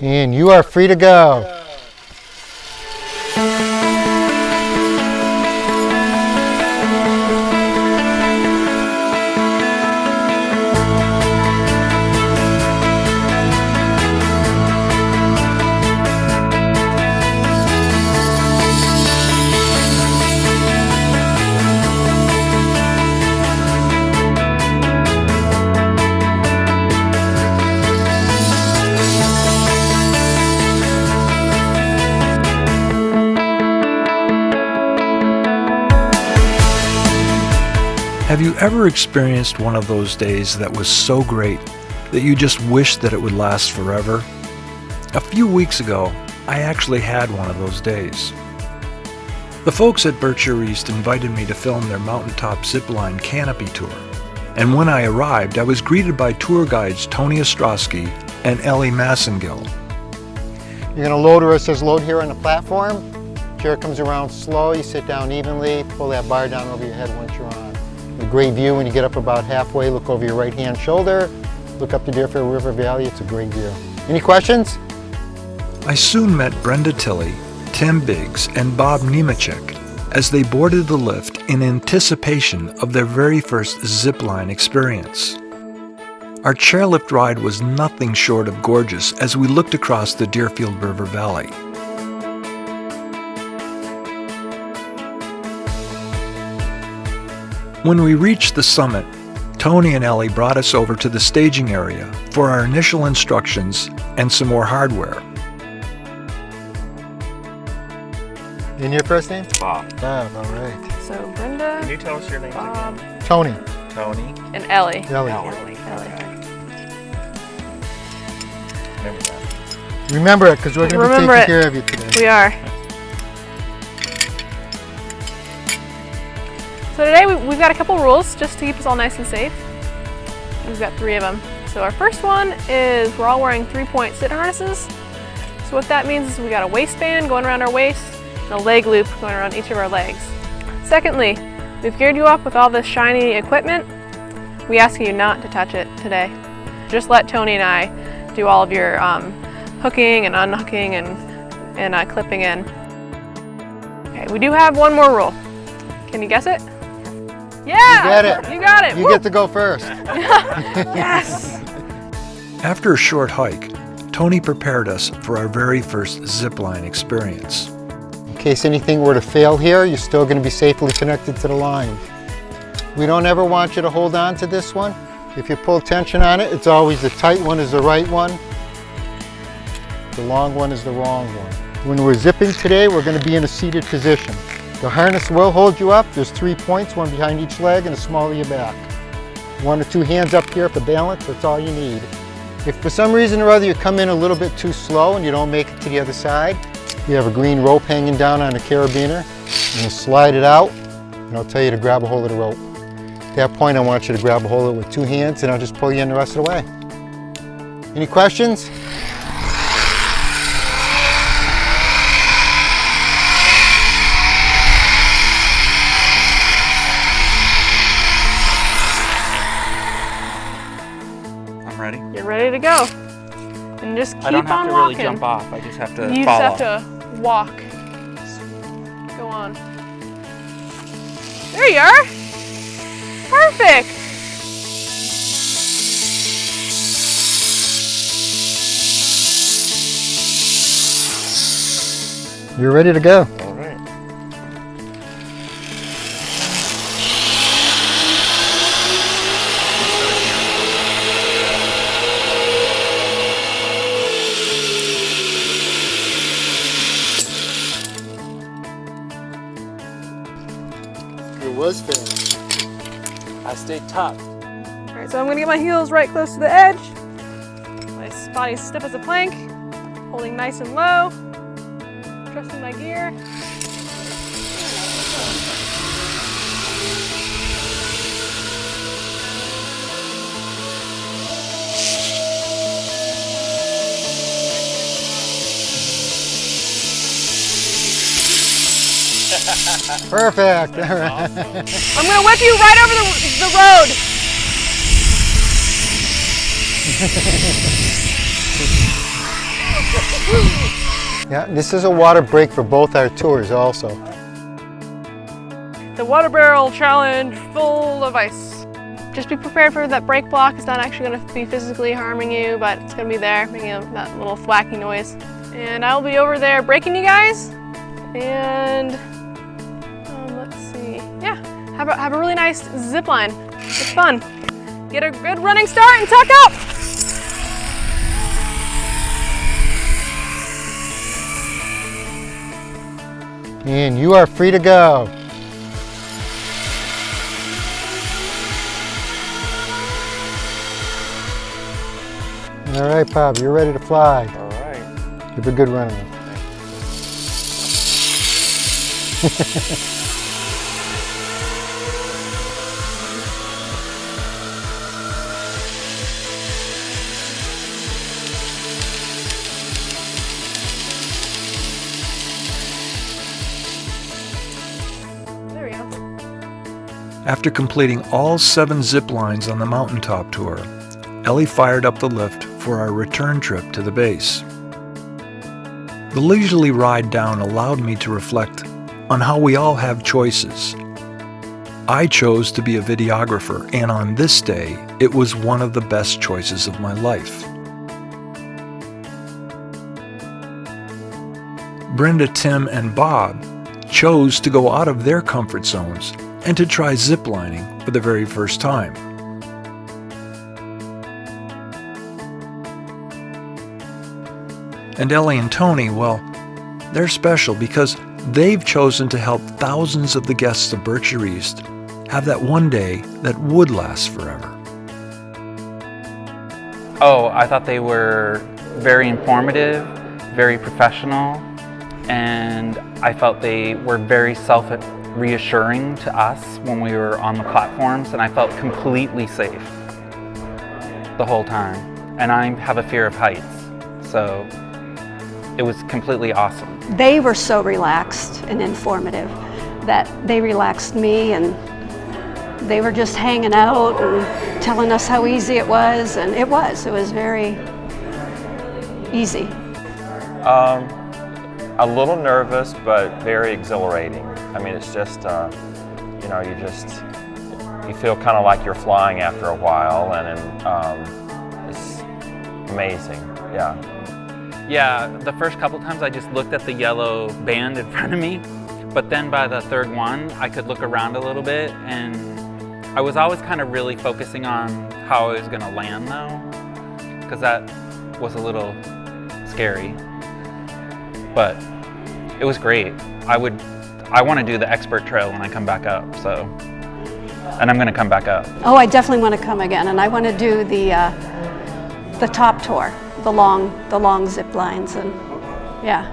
And you are free to go. Have you ever experienced one of those days that was so great that you just wished that it would last forever? A few weeks ago, I actually had one of those days. The folks at Berkshire East invited me to film their mountaintop zipline Canopy tour, and when I arrived, I was greeted by tour guides Tony Ostroski and Ellie Massengill. You're going to load where it says load here on the platform. Chair comes around slow, you sit down evenly, pull that bar down over your head once you're on. A great view when you get up about halfway, look over your right-hand shoulder, look up the Deerfield River Valley, it's a great view. Any questions? I soon met Brenda Tilley, Tim Biggs, and Bob Nemecek as they boarded the lift in anticipation of their very first zipline experience. Our chairlift ride was nothing short of gorgeous as we looked across the Deerfield River Valley. When we reached the summit, Tony and Ellie brought us over to the staging area for our initial instructions and some more hardware. And your first name? Bob. Bob, all right. So Brenda, Can you tell us your names Bob, again? Tony. Tony. and Ellie. Ellie. Ellie. Remember that. Remember it, because we're going to be Remember taking it. care of you today. We are. So today we've got a couple rules just to keep us all nice and safe. We've got 3 of them. So our first one is we're all wearing 3-point sit harnesses. So what that means is we got a waistband going around our waist and a leg loop going around each of our legs. Secondly, we've geared you up with all this shiny equipment. We ask you not to touch it today. Just let Tony and I do all of your hooking and unhooking and clipping in. Okay, we do have one more rule. Can you guess it? Yeah! You get it. You got it! You get to go first. Yes! After a short hike, Tony prepared us for our very first zipline experience. In case anything were to fail here, you're still going to be safely connected to the line. We don't ever want you to hold on to this one. If you pull tension on it, it's always the tight one is the right one. The long one is the wrong one. When we're zipping today, we're going to be in a seated position. The harness will hold you up. There's 3 points, one behind each leg and a small of your back. 1 or 2 hands up here for balance, that's all you need. If for some reason or other you come in a little bit too slow and you don't make it to the other side, you have a green rope hanging down on a carabiner, and you slide it out, and I'll tell you to grab a hold of the rope. At that point, I want you to grab a hold of it with 2 hands, and I'll just pull you in the rest of the way. Any questions? Ready? You're ready to go. And just keep I don't have on to walking. really jump off. I just have to You follow. just have to walk. Just go on. There you are. Perfect. You're ready to go. All right. It was fast. I stayed tucked. All right, so I'm gonna get my heels right close to the edge. My body's stiff as a plank, holding nice and low, trusting my gear. Perfect. All right. I'm gonna whip you right over the road. Yeah, this is a water break for both our tours also. The water barrel challenge full of ice. Just be prepared for that break block. It's not actually going to be physically harming you, but it's going to be there, making that little thwacky noise. And I'll be over there breaking you guys. And let's see. Yeah, have a really nice zip line. It's fun. Get a good running start and tuck up. And you are free to go. All right, Bob, you're ready to fly. All right. Give a good run. There we go. After completing all 7 zip lines on the mountaintop tour, Ellie fired up the lift for our return trip to the base. The leisurely ride down allowed me to reflect on how we all have choices. I chose to be a videographer, and on this day, it was one of the best choices of my life. Brenda, Tim, and Bob chose to go out of their comfort zones and to try ziplining for the very first time. And Ellie and Tony, well, they're special because they've chosen to help thousands of the guests of Berkshire East have that one day that would last forever. Oh, I thought they were very informative, very professional, and I felt they were very self-reassuring to us when we were on the platforms, and I felt completely safe the whole time. And I have a fear of heights, so it was completely awesome. They were so relaxed and informative that they relaxed me, and they were just hanging out and telling us how easy it was, and it was very easy. A little nervous, but very exhilarating. I mean, it's just, you know, you feel kind of like you're flying after a while, and it's amazing, yeah. Yeah, the first couple times I just looked at the yellow band in front of me, but then by the third one, I could look around a little bit, and I was always kind of really focusing on how I was gonna land though, because that was a little scary, but it was great. I want to do the expert trail when I come back up, so, and I'm gonna come back up. Oh, I definitely want to come again, and I want to do the top tour, the long zip lines, and yeah.